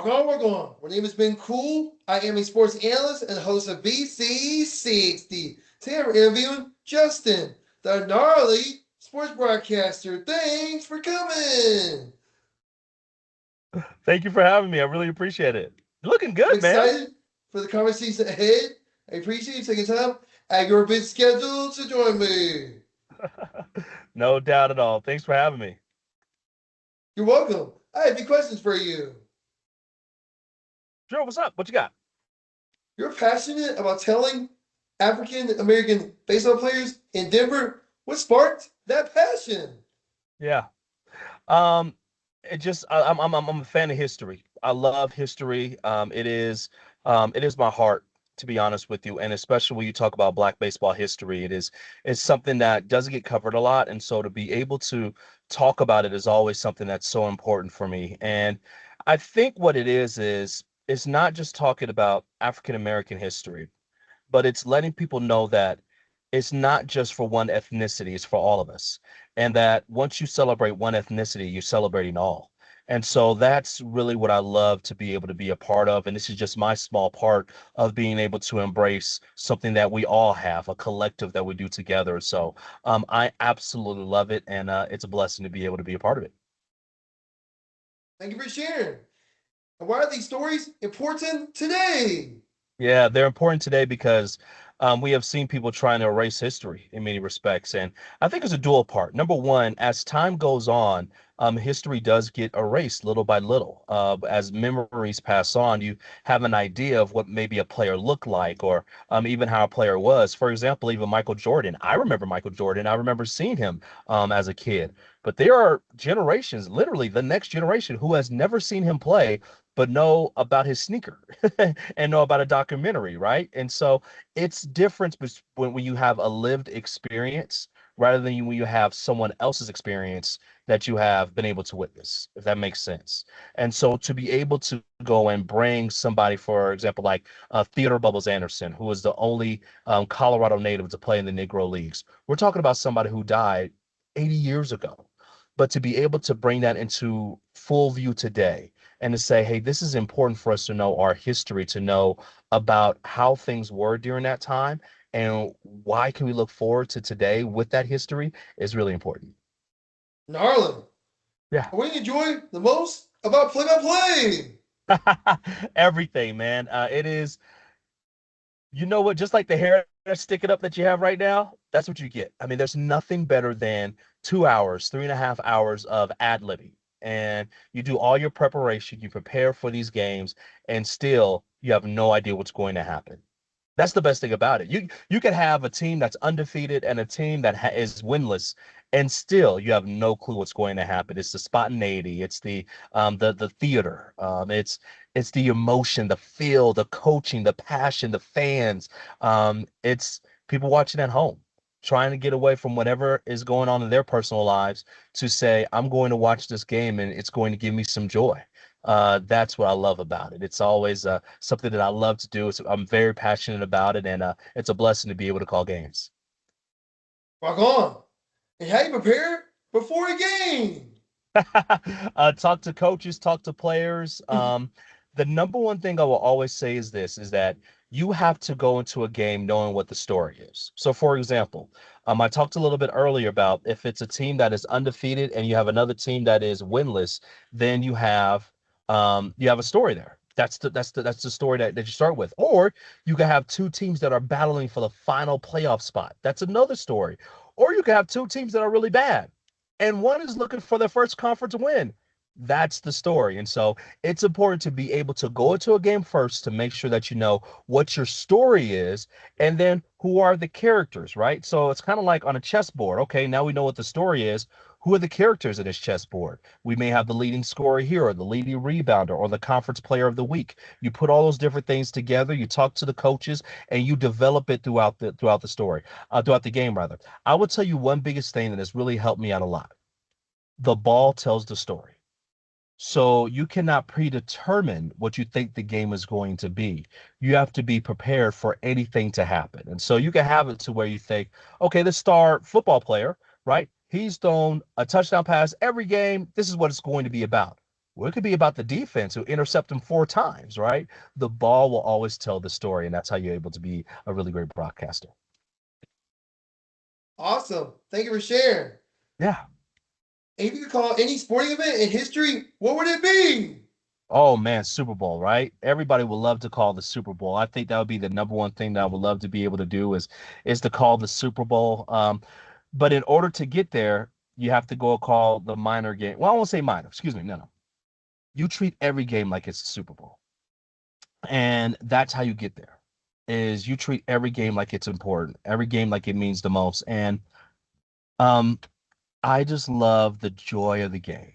Rock on, rock on. My name is Ben Cool. I am a sports analyst and host of BC-60. Today we're interviewing Justin, the gnarly sports broadcaster. Thanks for coming. Thank you for having me. I really appreciate it. You're looking I'm good, man. excited for the conversation ahead. I appreciate you taking time at your busy schedule to join me. No doubt at all. Thanks for having me. You're welcome. I have a few questions for you. Sure, what's up? What you got? You're passionate about telling African American baseball players in Denver. What sparked that passion? Yeah. Um, it just I'm a fan of history. I love history. It is my heart, to be honest with you, and especially when you talk about Black baseball history, it's something that doesn't get covered a lot, and so to be able to talk about it is always something that's so important for me. And I think what it is it's not just talking about African American history, but it's letting people know that it's not just for one ethnicity, it's for all of us. And that once you celebrate one ethnicity, you're celebrating all. And so that's really what I love to be able to be a part of. And this is just my small part of being able to embrace something that we all have, a collective that we do together. So I absolutely love it. And it's a blessing to be able to be a part of it. Thank you for sharing. And why are these stories important today? Yeah, they're important today because we have seen people trying to erase history in many respects. And I think it's a dual part. Number one, as time goes on, history does get erased little by little. As memories pass on, you have an idea of what maybe a player looked like or even how a player was. For example, even Michael Jordan. I remember Michael Jordan. I remember seeing him as a kid. But there are generations, literally the next generation, who has never seen him play but know about his sneaker and know about a documentary, right? And so it's different when you have a lived experience rather than when you have someone else's experience that you have been able to witness, if that makes sense. And so to be able to go and bring somebody, for example, like Theodore Bubbles Anderson, who was the only Colorado native to play in the Negro Leagues, we're talking about somebody who died 80 years ago. But to be able to bring that into full view today and to say, hey, this is important for us to know our history, to know about how things were during that time and why can we look forward to today with that history is really important. Gnarly. Yeah. What do you enjoy the most about play by play? Everything, man. It is, you know what, just like the hair that's sticking up that you have right now, that's what you get. I mean, there's nothing better than 2 hours, 3.5 hours of ad-libbing. And you do all your preparation, you prepare for these games, and still you have no idea what's going to happen. That's the best thing about it. You can have a team that's undefeated and a team that is winless, and still you have no clue what's going to happen. It's the spontaneity, it's the theater, it's the emotion, the feel, the coaching, the passion, the fans. It's people watching at home, trying to get away from whatever is going on in their personal lives to say, I'm going to watch this game and it's going to give me some joy. That's what I love about it. It's always something that I love to do. I'm very passionate about it, and it's a blessing to be able to call games. Rock on. And how you prepare before a game? Talk to coaches, talk to players. The number one thing I will always say is this, is that you have to go into a game knowing what the story is. So for example, I talked a little bit earlier about if it's a team that is undefeated and you have another team that is winless, then you have a story there. That's the story that you start with. Or you can have two teams that are battling for the final playoff spot. That's another story. Or you can have two teams that are really bad and one is looking for their first conference win. That's the story. And so it's important to be able to go into a game first to make sure that you know what your story is and then who are the characters, right? So it's kind of like on a chessboard. Okay, now we know what the story is. Who are the characters in this chessboard? We may have the leading scorer here, or the leading rebounder, or the conference player of the week. You put all those different things together, you talk to the coaches, and you develop it throughout the story, throughout the game rather. I would tell you one biggest thing that has really helped me out a lot: the ball tells the story. So you cannot predetermine what you think the game is going to be. You have to be prepared for anything to happen. And so you can have it to where you think, okay, this star football player, right? He's thrown a touchdown pass every game. This is what it's going to be about. Well, it could be about the defense who intercept them 4 times, right? The ball will always tell the story, and that's how you're able to be a really great broadcaster. Awesome. Thank you for sharing. Yeah. And if you could call any sporting event in history, what would it be? Oh man, Super Bowl, right? Everybody would love to call the Super Bowl. I think that would be the number one thing that I would love to be able to do is to call the Super Bowl. But in order to get there, you have to go call the minor game. Well, I won't say minor. Excuse me. No, no. You treat every game like it's a Super Bowl, and that's how you get there. Is you treat every game like it's important, every game like it means the most, and um, I just love the joy of the game,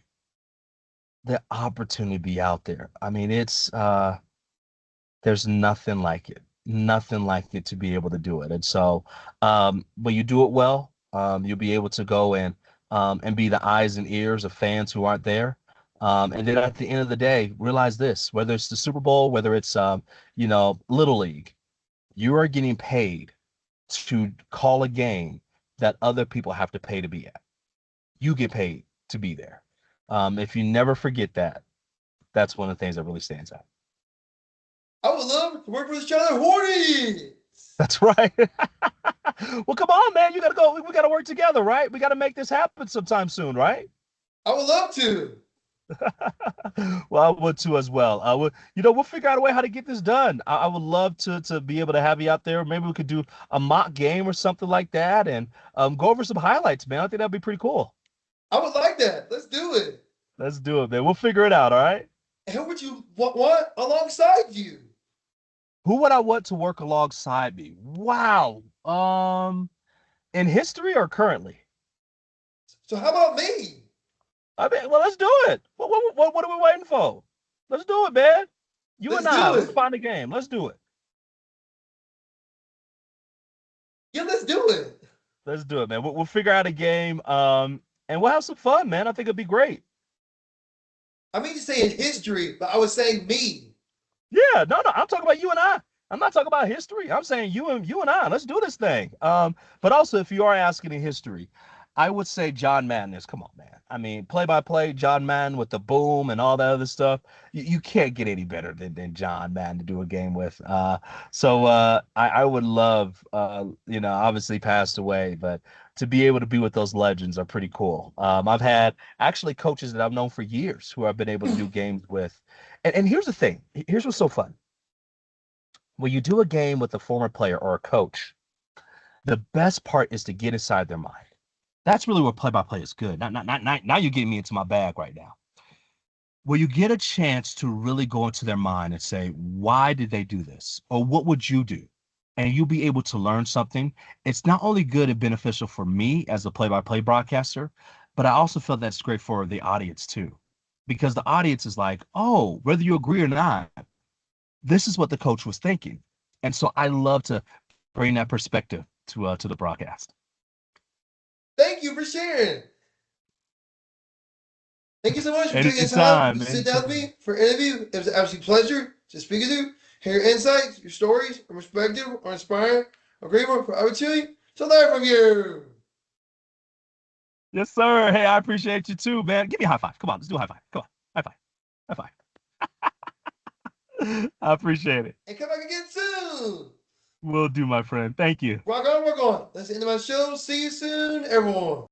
the opportunity to be out there. I mean, it's there's nothing like it to be able to do it. And so, when you do it well, you'll be able to go and be the eyes and ears of fans who aren't there. And then at the end of the day, realize this: whether it's the Super Bowl, whether it's Little League, you are getting paid to call a game that other people have to pay to be at. You get paid to be there. If you never forget that, that's one of the things that really stands out. I would love to work for the Charlotte Hornets. That's right. Well, come on, man. You gotta go. We gotta work together, right? We gotta make this happen sometime soon, right? I would love to. Well, I would too as well. We'll figure out a way how to get this done. I would love to be able to have you out there. Maybe we could do a mock game or something like that, and go over some highlights, man. I think that'd be pretty cool. I would like that. Let's do it. Let's do it, man. We'll figure it out. All right. And who would you want alongside you? Who would I want to work alongside me? Wow. In history or currently? So how about me? I mean, well, let's do it. What are we waiting for? Let's do it, man. You Let's and I, do let's it. find a game. Let's do it. Yeah, let's do it. Let's do it, man. We'll figure out a game, and we'll have some fun, man. I think it'd be great. I mean to say in history, but I was saying me. Yeah, no. I'm talking about you and I. I'm not talking about history. I'm saying you and I. Let's do this thing. But also, if you are asking in history, I would say John Madden is. Come on, man. I mean, play by play, John Madden with the boom and all that other stuff. You can't get any better than John Madden to do a game with. I would love, obviously passed away, but to be able to be with those legends are pretty cool. I've had actually coaches that I've known for years who I've been able to do games with. And here's the thing. Here's what's so fun. When you do a game with a former player or a coach, the best part is to get inside their mind. That's really where play-by-play is good. Now you're getting me into my bag right now. Where you get a chance to really go into their mind and say, why did they do this? Or what would you do? And you'll be able to learn something. It's not only good and beneficial for me as a play-by-play broadcaster, but I also feel that's great for the audience too. Because the audience is like, oh, whether you agree or not, this is what the coach was thinking. And so I love to bring that perspective to the broadcast. Thank you for sharing. Thank you so much for taking the time Anytime, to sit down with anytime. me for an interview. It was an absolute pleasure to speak with you. Hear your insights, your stories, and perspective are inspiring. A great one for opportunity to learn from you. Yes, sir. Hey, I appreciate you too, man. Give me a high five. Come on, let's do a high five. Come on, high five. High five. I appreciate it. And come back again soon. Will do, my friend. Thank you. Rock on, rock on. That's the end of my show. See you soon, everyone.